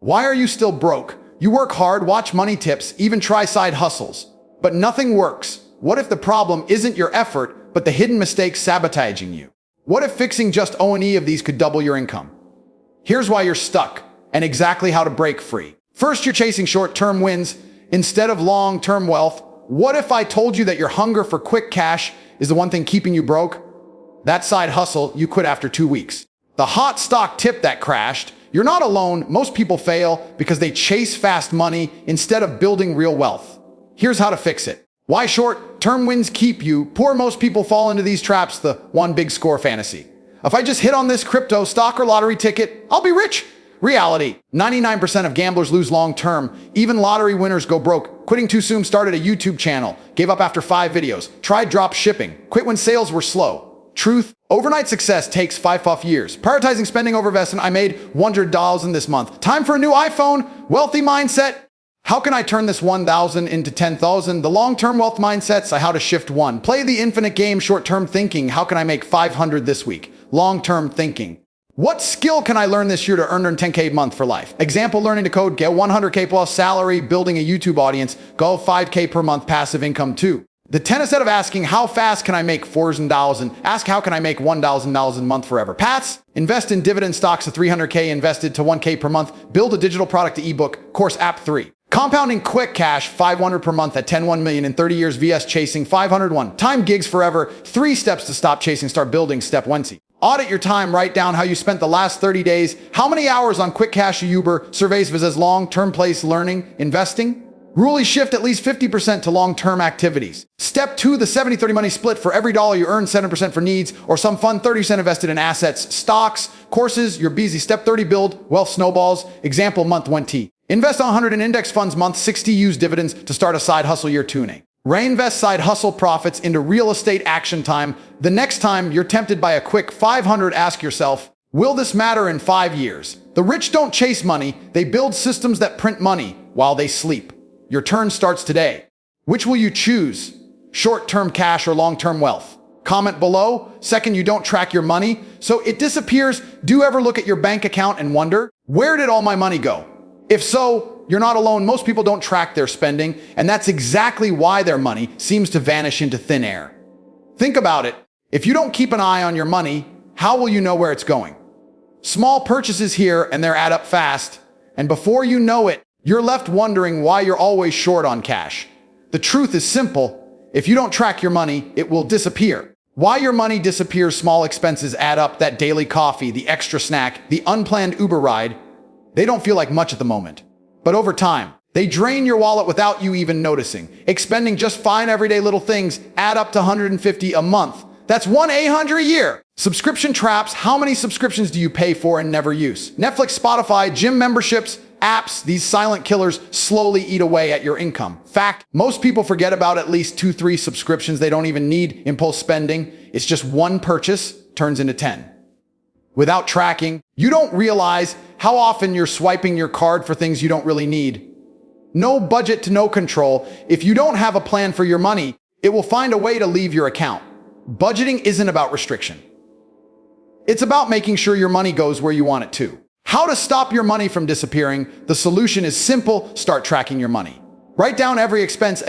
Why are you still broke? You work hard, watch money tips, even try side hustles. But nothing works. What if the problem isn't your effort, but the hidden mistakes sabotaging you? What if fixing just O&E of these could double your income? Here's why you're stuck, and exactly how to break free. First, you're chasing short-term wins instead of long-term wealth. What if I told you that your hunger for quick cash is the one thing keeping you broke? That side hustle you quit after 2 weeks. The hot stock tip that crashed. You're not alone. Most people fail because they chase fast money instead of building real wealth. Here's how to fix it. Why short-term wins keep you poor? Most people fall into these traps, the one big score fantasy. If I just hit on this crypto, stock, or lottery ticket, I'll be rich. Reality. 99% of gamblers lose long-term. Even lottery winners go broke. Quitting too soon. Started a YouTube channel. Gave up after 5 videos. Tried drop shipping. Quit when sales were slow. Truth. Overnight success takes 5 years. Prioritizing spending over investment. I made $100 this month. Time for a new iPhone. Wealthy mindset. How can I turn this 1,000 into 10,000? The long-term wealth mindsets. How to shift one. Play the infinite game. Short-term thinking. How can I make 500 this week? Long-term thinking. What skill can I learn this year to earn $10K a month for life? Example, learning to code, get 100K plus salary, building a YouTube audience, go 5K per month passive income too. The 10 instead of asking, how fast can I make $4,000? Ask, how can I make $1,000 a month forever? Paths, invest in dividend stocks to 300K invested to 1K per month, build a digital product to ebook, course app 3. Compounding quick cash, 500 per month at 1 million in 30 years vs chasing 501. Time gigs forever, 3 steps to stop chasing, start building, step 1. Audit your time, write down how you spent the last 30 days, how many hours on quick cash or Uber, surveys versus long-term place learning, investing. Rule shift at least 50% to long-term activities. Step 2, the 70-30 money split. For every dollar you earn, 7% for needs or some fun, 30% invested in assets, stocks, courses, you're busy. Step 30, build wealth snowballs. Example, month 1T. Invest 100 in index funds, month 60, use dividends to start a side hustle, year 2. Reinvest side hustle profits into real estate, action time. The next time you're tempted by a quick 500, ask yourself, will this matter in 5 years? The rich don't chase money. They build systems that print money while they sleep. Your turn starts today. Which will you choose? Short-term cash or long-term wealth? Comment below. Second, you don't track your money, so it disappears. Do you ever look at your bank account and wonder, where did all my money go? If so, you're not alone. Most people don't track their spending, and that's exactly why their money seems to vanish into thin air. Think about it. If you don't keep an eye on your money, how will you know where it's going? Small purchases here and there add up fast, and before you know it, you're left wondering why you're always short on cash. The truth is simple. If you don't track your money, it will disappear. Why your money disappears? Small expenses add up. That daily coffee, the extra snack, the unplanned Uber ride. They don't feel like much at the moment. But over time, they drain your wallet without you even noticing. Expending just fine everyday little things add up to $150 a month. That's $1,800 a year. Subscription traps. How many subscriptions do you pay for and never use? Netflix, Spotify, gym memberships, apps. These silent killers slowly eat away at your income. Fact, most people forget about at least 2-3 subscriptions. They don't even need impulse spending. It's just one purchase turns into 10. Without tracking, you don't realize how often you're swiping your card for things you don't really need. No budget to no control. If you don't have a plan for your money, it will find a way to leave your account. Budgeting isn't about restriction. It's about making sure your money goes where you want it to. How to stop your money from disappearing? The solution is simple. Start tracking your money. Write down every expense,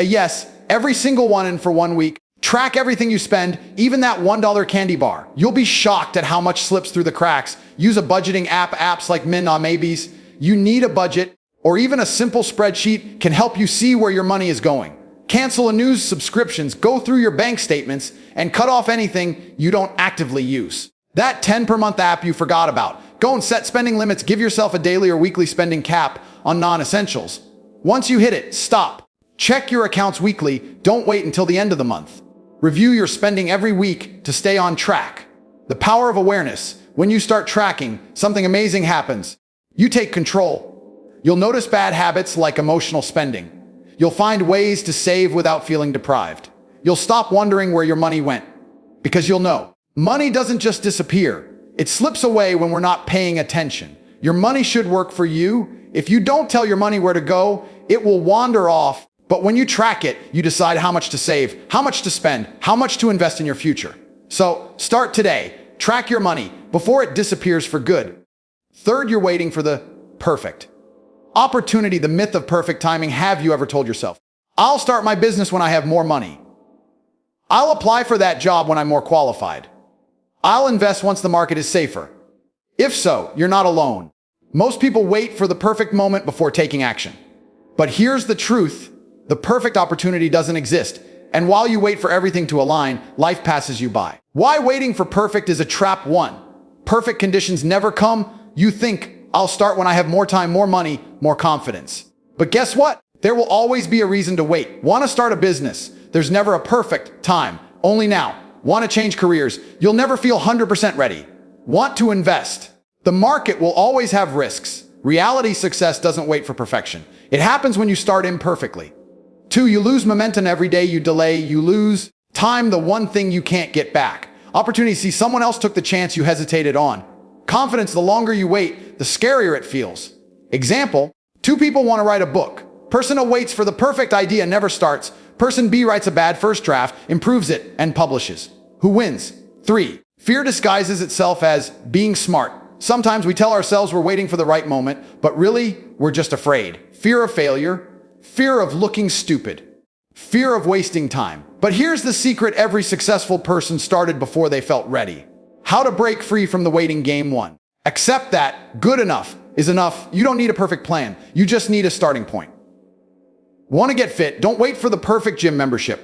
every single one, in for 1 week. Track everything you spend, even that $1 candy bar. You'll be shocked at how much slips through the cracks. Use a budgeting app, apps like Maybes. You need a budget, or even a simple spreadsheet can help you see where your money is going. Cancel a news subscriptions, go through your bank statements, and cut off anything you don't actively use. That 10 per month app you forgot about. Go and set spending limits. Give yourself a daily or weekly spending cap on non-essentials. Once you hit it, stop. Check your accounts weekly. Don't wait until the end of the month. Review your spending every week to stay on track. The power of awareness. When you start tracking, something amazing happens. You take control. You'll notice bad habits like emotional spending. You'll find ways to save without feeling deprived. You'll stop wondering where your money went, because you'll know. Money doesn't just disappear. It slips away when we're not paying attention. Your money should work for you. If you don't tell your money where to go, it will wander off. But when you track it, you decide how much to save, how much to spend, how much to invest in your future. So start today. Track your money before it disappears for good. Third, you're waiting for the perfect Opportunity, the myth of perfect timing. Have you ever told yourself, I'll start my business when I have more money. I'll apply for that job when I'm more qualified. I'll invest once the market is safer. If so, you're not alone. Most people wait for the perfect moment before taking action. But here's the truth. The perfect opportunity doesn't exist. And while you wait for everything to align, life passes you by. Why waiting for perfect is a trap. 1. Perfect conditions never come. You think, I'll start when I have more time, more money, more confidence. But guess what? There will always be a reason to wait. Want to start a business? There's never a perfect time. Only now. Want to change careers? You'll never feel 100% ready. Want to invest? The market will always have risks. Reality success doesn't wait for perfection. It happens when you start imperfectly. 2, you lose momentum every day you delay. You lose time, the one thing you can't get back. Opportunity, see someone else took the chance you hesitated on. Confidence, the longer you wait, the scarier it feels. Example, 2 people want to write a book. Person A waits for the perfect idea, never starts. Person B writes a bad first draft, improves it, and publishes. Who wins? 3, fear disguises itself as being smart. Sometimes we tell ourselves we're waiting for the right moment, but really, we're just afraid. Fear of failure, fear of looking stupid, fear of wasting time. But here's the secret: every successful person started before they felt ready. How to break free from the waiting game. 1, accept that good enough is enough. You don't need a perfect plan. You just need a starting point. Want to get fit? Don't wait for the perfect gym membership.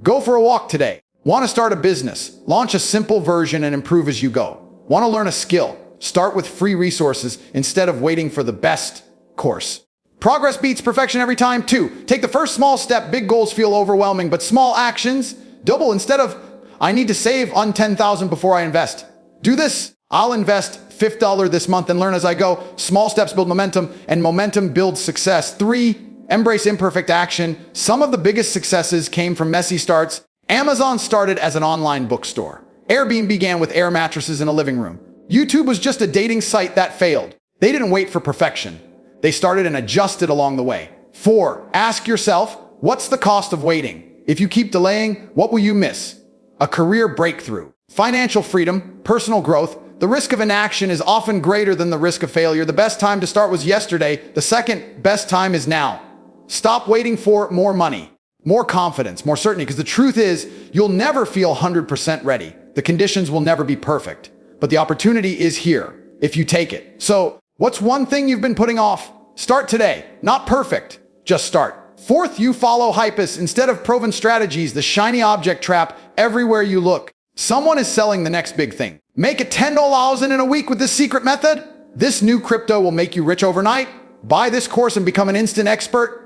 Go for a walk today. Want to start a business? Launch a simple version and improve as you go. Want to learn a skill? Start with free resources instead of waiting for the best course. Progress beats perfection every time. 2, take the first small step. Big goals feel overwhelming, but small actions double. Instead of, I need to save on $10,000 before I invest. Do this. I'll invest $50 this month and learn as I go. Small steps build momentum, and momentum builds success. 3, embrace imperfect action. Some of the biggest successes came from messy starts. Amazon started as an online bookstore. Airbnb began with air mattresses in a living room. YouTube was just a dating site that failed. They didn't wait for perfection. They started and adjusted along the way. 4, ask yourself, what's the cost of waiting? If you keep delaying, what will you miss? A career breakthrough, financial freedom, personal growth. The risk of inaction is often greater than the risk of failure. The best time to start was yesterday. The second best time is now. Stop waiting for more money, more confidence, more certainty, because the truth is, you'll never feel 100% ready. The conditions will never be perfect, but the opportunity is here if you take it. So, what's one thing you've been putting off? Start today. Not perfect, just start. 4th, you follow hypes instead of proven strategies, the shiny object trap everywhere you look. Someone is selling the next big thing. Make it $10,000 in a week with this secret method. This new crypto will make you rich overnight. Buy this course and become an instant expert.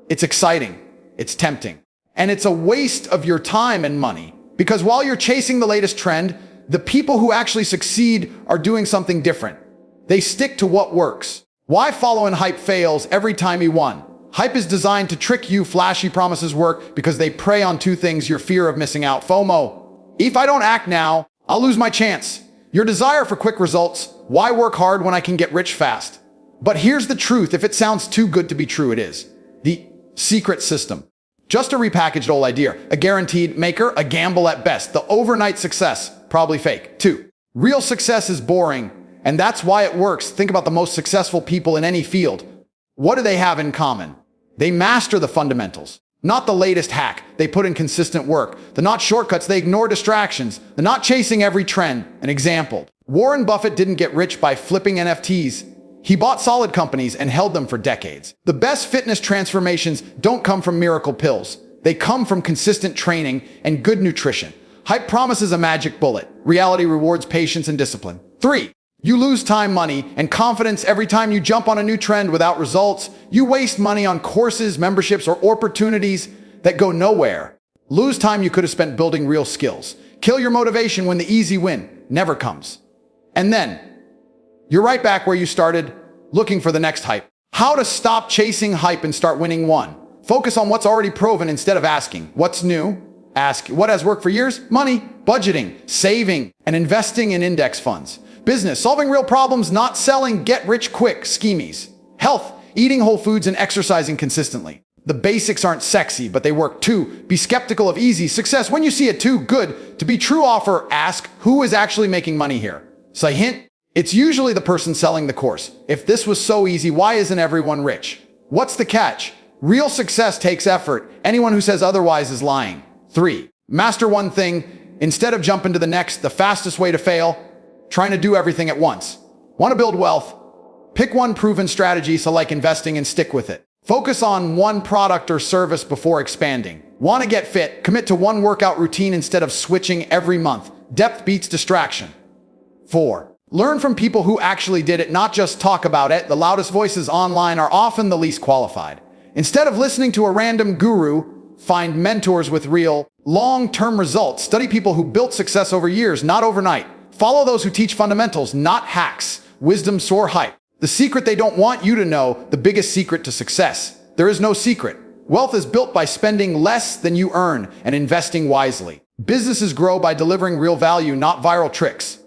It's exciting. It's tempting. And it's a waste of your time and money. Because while you're chasing the latest trend, the people who actually succeed are doing something different. They stick to what works. Why following hype fails every time he won? Hype is designed to trick you. Flashy promises work because they prey on 2 things: your fear of missing out, FOMO. If I don't act now, I'll lose my chance. Your desire for quick results. Why work hard when I can get rich fast? But here's the truth. If it sounds too good to be true, it is. The secret system. Just a repackaged old idea. A guaranteed maker, a gamble at best. The overnight success, probably fake. 2, real success is boring. And that's why it works. Think about the most successful people in any field. What do they have in common? They master the fundamentals, not the latest hack. They put in consistent work. They're not shortcuts. They ignore distractions. They're not chasing every trend. An example, Warren Buffett didn't get rich by flipping NFTs. He bought solid companies and held them for decades. The best fitness transformations don't come from miracle pills. They come from consistent training and good nutrition. Hype promises a magic bullet. Reality rewards patience and discipline. 3, you lose time, money, and confidence every time you jump on a new trend without results. You waste money on courses, memberships, or opportunities that go nowhere. Lose time you could have spent building real skills. Kill your motivation when the easy win never comes. And then, you're right back where you started, looking for the next hype. How to stop chasing hype and start winning. 1, focus on what's already proven instead of asking, what's new? Ask, what has worked for years? Money, budgeting, saving, and investing in index funds. Business, solving real problems, not selling get-rich-quick schemes. Health, eating whole foods and exercising consistently. The basics aren't sexy, but they work. 2, be skeptical of easy success. When you see a too good to be true offer, ask, who is actually making money here? So hint, It's usually the person selling the course. If this was so easy, why isn't everyone rich? What's the catch? Real success takes effort. Anyone who says otherwise is lying. 3. Master one thing. Instead of jumping to the next, the fastest way to fail, trying to do everything at once. Want to build wealth? Pick one proven strategy, so like investing, and stick with it. Focus on one product or service before expanding. Want to get fit? Commit to one workout routine instead of switching every month. Depth beats distraction. 4. Learn from people who actually did it, not just talk about it. The loudest voices online are often the least qualified. Instead of listening to a random guru, find mentors with real, long-term results. Study people who built success over years, not overnight. Follow those who teach fundamentals, not hacks, wisdom, or hype. The secret they don't want you to know, the biggest secret to success. There is no secret. Wealth is built by spending less than you earn and investing wisely. Businesses grow by delivering real value, not viral tricks.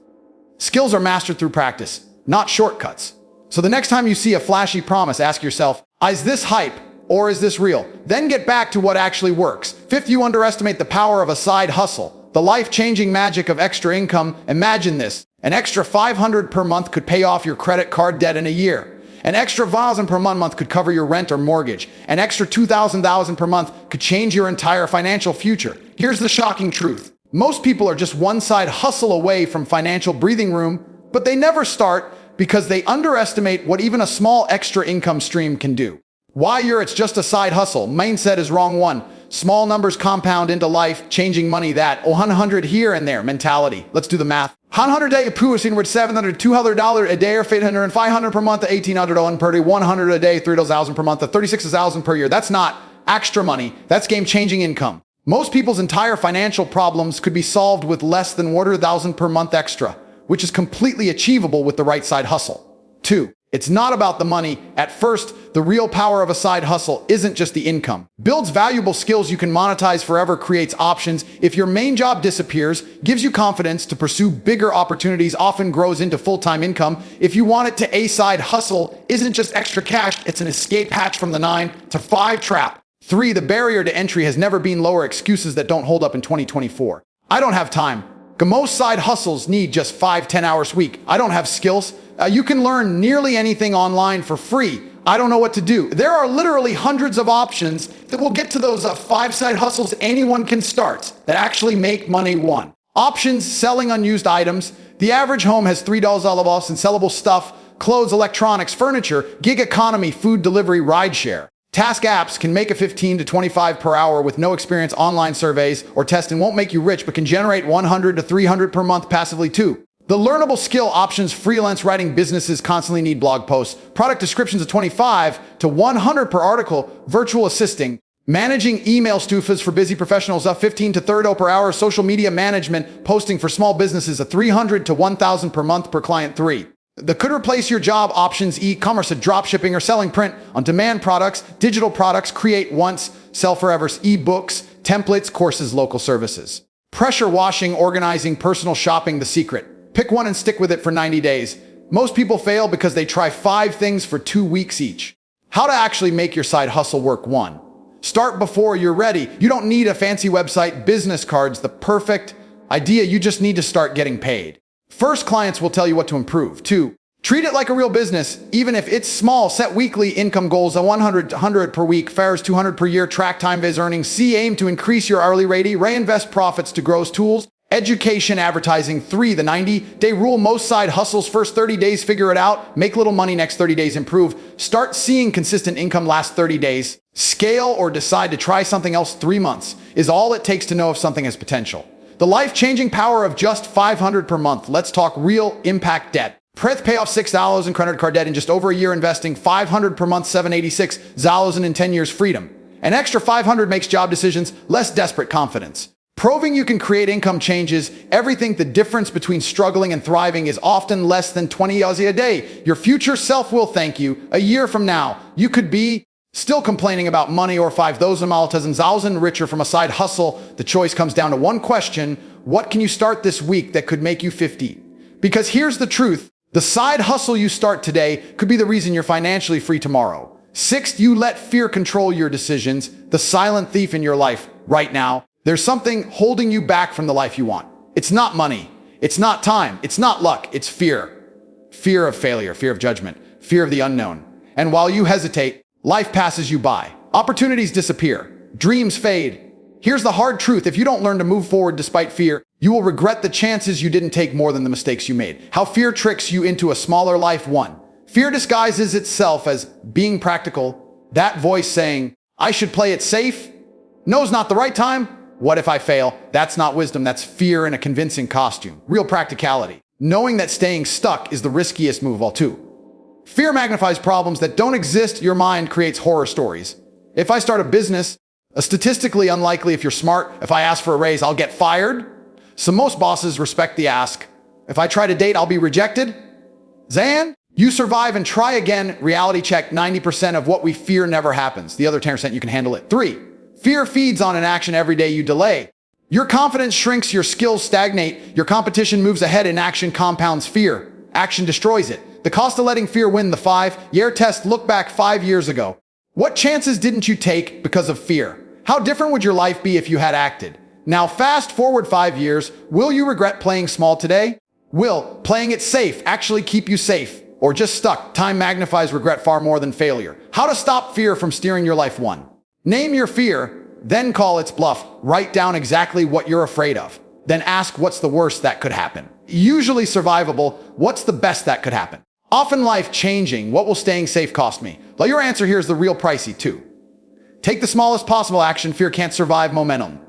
Skills are mastered through practice, not shortcuts. So the next time you see a flashy promise, ask yourself, is this hype or is this real? Then get back to what actually works. 5th, you underestimate the power of a side hustle. The life-changing magic of extra income. Imagine this. An extra $500 per month could pay off your credit card debt in a year. An extra $1,000 per month could cover your rent or mortgage. An extra $2,000 per month could change your entire financial future. Here's the shocking truth. Most people are just one side hustle away from financial breathing room, but they never start because they underestimate what even a small extra income stream can do. Why it's just a side hustle. Mindset is wrong one. Small numbers compound into life-changing money. That 100 here and there mentality. Let's do the math. 100 day pushing with $700, $200 a day, or $800, 500 per month, $1,800 per day, 100 a day, $3,000 per month, $36,000 per year. That's not extra money. That's game-changing income. Most people's entire financial problems could be solved with less than $100,000 per month extra, which is completely achievable with the right side hustle. 2. It's not about the money. At first, the real power of a side hustle isn't just the income. Builds valuable skills you can monetize forever, creates options. If your main job disappears, gives you confidence to pursue bigger opportunities, often grows into full-time income. If you want it to, a side hustle isn't just extra cash, it's an escape hatch from the 9 to 5 trap. 3. The barrier to entry has never been lower. Excuses that don't hold up in 2024. I don't have time. Most side hustles need just 5-10 hours a week. I don't have skills. You can learn nearly anything online for free. I don't know what to do. There are literally hundreds of options that will get to those 5 side hustles anyone can start that actually make money. 1. Options: selling unused items. The average home has $3 off in sellable stuff, clothes, electronics, furniture, gig economy, food delivery, rideshare. Task apps can make a 15 to 25 per hour with no experience. Online surveys or testing won't make you rich, but can generate 100 to 300 per month passively too. The learnable skill options: freelance writing. Businesses constantly need blog posts. Product descriptions of 25 to 100 per article. Virtual assisting. Managing email stufas for busy professionals, up 15 to 30 per hour. Social media management. Posting for small businesses, a 300 to 1,000 per month per client. 3. That could replace your job options: e-commerce, dropshipping, or selling print-on-demand products, digital products, create once, sell forever, e-books, templates, courses, local services. Pressure washing, organizing, personal shopping. The secret: pick one and stick with it for 90 days. Most people fail because they try 5 things for 2 weeks each. How to actually make your side hustle work. 1. Start before you're ready. You don't need a fancy website, business cards, the perfect idea. You just need to start getting paid. First, clients will tell you what to improve. 2. Treat it like a real business, even if it's small. Set weekly income goals: 100 per week, fares 200 per year. Track time-based earnings. C. Aim to increase your hourly rate. Reinvest profits to grow tools. Education, advertising. 3. The 90-day rule. Most side hustles: first 30 days, figure it out. Make little money. Next 30 days, improve. Start seeing consistent income. Last 30 days. Scale or decide to try something else. 3 months is all it takes to know if something has potential. The life-changing power of just $500 per month. Let's talk real impact. Debt. Pay off $6 in credit card debt in just over a year. Investing $500 per month, $786 in 10 years. Freedom. An extra $500 makes job decisions less desperate. Confidence. Proving you can create income changes everything. The difference between struggling and thriving is often less than 20 Aussie a day. Your future self will thank you. A year from now, you could be still complaining about money, or 5,000 richer from a side hustle. The choice comes down to one question: what can you start this week that could make you 50? Because here's the truth: the side hustle you start today could be the reason you're financially free tomorrow. 6. You let fear control your decisions. The silent thief in your life right now. There's something holding you back from the life you want. It's not money. It's not time. It's not luck. It's fear. Fear of failure, fear of judgment, fear of the unknown. And while you hesitate, life passes you by. Opportunities disappear. Dreams fade. Here's the hard truth. If you don't learn to move forward despite fear, you will regret the chances you didn't take more than the mistakes you made. How fear tricks you into a smaller life. 1. Fear disguises itself as being practical. That voice saying, I should play it safe. No's not the right time. What if I fail? That's not wisdom. That's fear in a convincing costume. Real practicality. Knowing that staying stuck is the riskiest move of all. 2. Fear magnifies problems that don't exist. Your mind creates horror stories. If I start a business, statistically unlikely if you're smart. If I ask for a raise, I'll get fired. So most bosses respect the ask. If I try to date, I'll be rejected. Zan, you survive and try again. Reality check. 90% of what we fear never happens. The other 10% you can handle it. 3. Fear feeds on inaction. Every day you delay, your confidence shrinks, your skills stagnate, your competition moves ahead. Inaction compounds fear. Action destroys it. The cost of letting fear win. The 5-year test. Look back 5 years ago. What chances didn't you take because of fear? How different would your life be if you had acted? Now fast forward 5 years. Will you regret playing small today? Will playing it safe actually keep you safe or just stuck? Time magnifies regret far more than failure. How to stop fear from steering your life. 1. Name your fear, then call its bluff. Write down exactly what you're afraid of. Then ask what's the worst that could happen. Usually survivable. What's the best that could happen? Often life changing. What will staying safe cost me? Well, your answer here is the real pricey. 2. Take the smallest possible action. Fear can't survive momentum.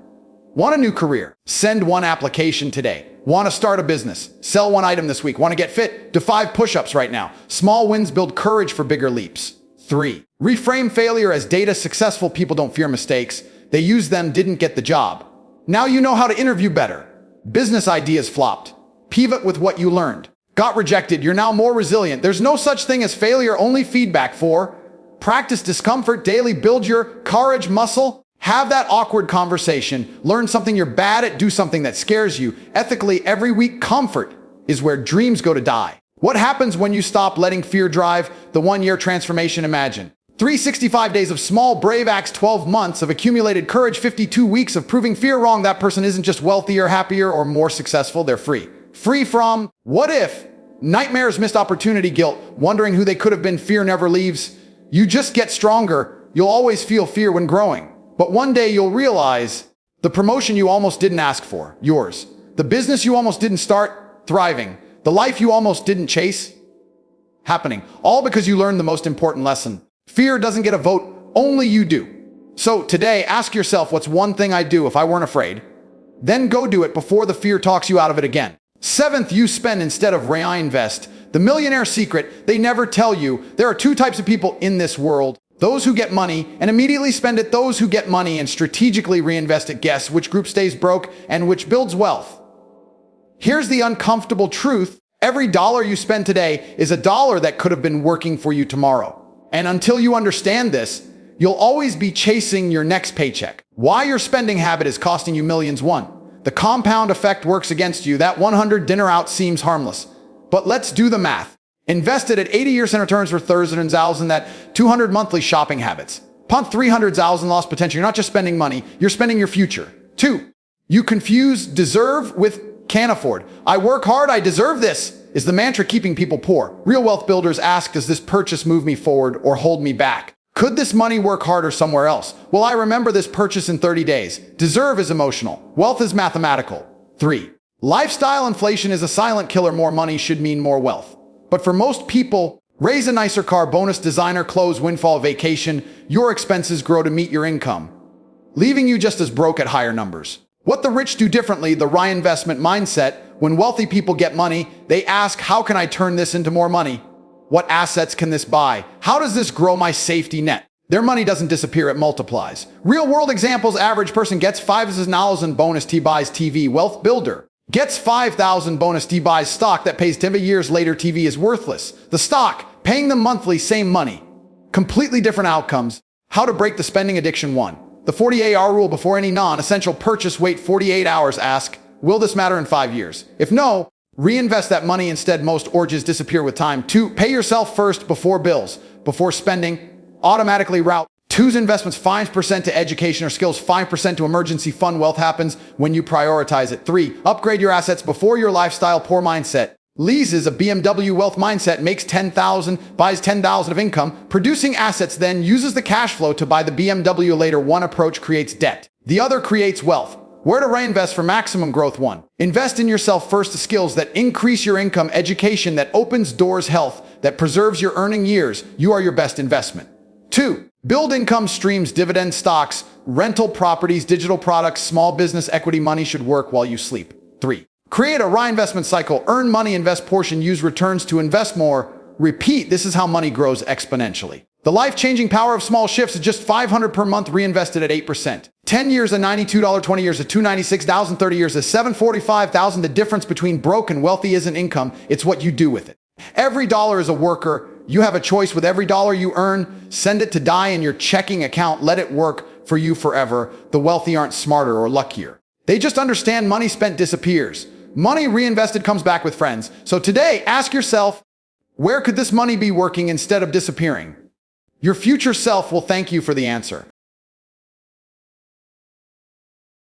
Want a new career? Send 1 application today. Want to start a business? Sell 1 item this week. Want to get fit? Do 5 push-ups right now. Small wins build courage for bigger leaps. 3. Reframe failure as data. Successful people don't fear mistakes. They use them. Didn't get the job. Now you know how to interview better. Business ideas flopped. Pivot with what you learned. Got rejected. You're now more resilient. There's no such thing as failure, only feedback. 4. Practice discomfort daily. Build your courage muscle. Have that awkward conversation. Learn something you're bad at. Do something that scares you. Ethically, every week. Comfort is where dreams go to die. What happens when you stop letting fear drive? The 1-year transformation. Imagine 365 days of small, brave acts, 12 months of accumulated courage, 52 weeks of proving fear wrong. That person isn't just wealthier, happier, or more successful. They're free. Free from what if, nightmares, missed opportunity, guilt, wondering who they could have been. Fear never leaves. You just get stronger. You'll always feel fear when growing. But one day you'll realize the promotion you almost didn't ask for, yours. The business you almost didn't start, thriving. The life you almost didn't chase, happening. All because you learned the most important lesson. Fear doesn't get a vote, only you do. So today, ask yourself, what's one thing I'd do if I weren't afraid? Then go do it before the fear talks you out of it again. 7th, you spend instead of reinvest. The millionaire secret, they never tell you. There are 2 types of people in this world. Those who get money and immediately spend it. Those who get money and strategically reinvest it. Guess which group stays broke and which builds wealth? Here's the uncomfortable truth. Every dollar you spend today is a dollar that could have been working for you tomorrow. And until you understand this, you'll always be chasing your next paycheck. Why your spending habit is costing you millions. 1. The compound effect works against you. That 100 dinner out seems harmless. But let's do the math. Invested at 80 years in returns for 30,000, that 200 monthly shopping habits. Punt 300,000 lost potential. You're not just spending money, you're spending your future. 2. You confuse deserve with can't afford. I work hard, I deserve this, is the mantra keeping people poor. Real wealth builders ask, does this purchase move me forward or hold me back? Could this money work harder somewhere else? Will I remember this purchase in 30 days? Deserve is emotional. Wealth is mathematical. 3. Lifestyle inflation is a silent killer. More money should mean more wealth. But for most people, raise a nicer car, bonus, designer clothes, windfall, vacation, your expenses grow to meet your income, leaving you just as broke at higher numbers. What the rich do differently, the reinvestment mindset. When wealthy people get money, they ask, how can I turn this into more money? What assets can this buy? How does this grow my safety net? Their money doesn't disappear, it multiplies. Real world examples, average person gets $5,000 bonus, T buys TV. Wealth builder gets $5,000 bonus, T buys stock that pays 10 years later. TV is worthless. The stock, paying them monthly, same money. Completely different outcomes. How to break the spending addiction. 1. The 48-hour rule. Before any non-essential purchase, wait 48 hours. Ask, will this matter in 5 years? If no, reinvest that money instead. Most urges disappear with time. 2. Pay yourself first before bills. Before spending, automatically route. 2's investments 5% to education or skills, 5% to emergency fund. Wealth happens when you prioritize it. 3. Upgrade your assets before your lifestyle. Poor mindset Leases a BMW wealth mindset makes 10,000, buys 10,000 of income, producing assets, then uses the cash flow to buy the BMW later. One approach creates debt. The other creates wealth. Where to reinvest for maximum growth? 1. Invest in yourself first. The skills that increase your income, education that opens doors, health that preserves your earning years. You are your best investment. 2. Build income streams, dividend stocks, rental properties, digital products, small business equity. Money should work while you sleep. 3. Create a reinvestment cycle. Earn money, invest portion, use returns to invest more. Repeat. This is how money grows exponentially. The life-changing power of small shifts is just $500 per month reinvested at 8%. 10 years at $92, 20 years at $296,000, 30 years at $745,000. The difference between broke and wealthy isn't income, it's what you do with it. Every dollar is a worker. You have a choice with every dollar you earn. Send it to die in your checking account. Let it work for you forever. The wealthy aren't smarter or luckier. They just understand money spent disappears. Money reinvested comes back with friends. So today, ask yourself, where could this money be working instead of disappearing? Your future self will thank you for the answer.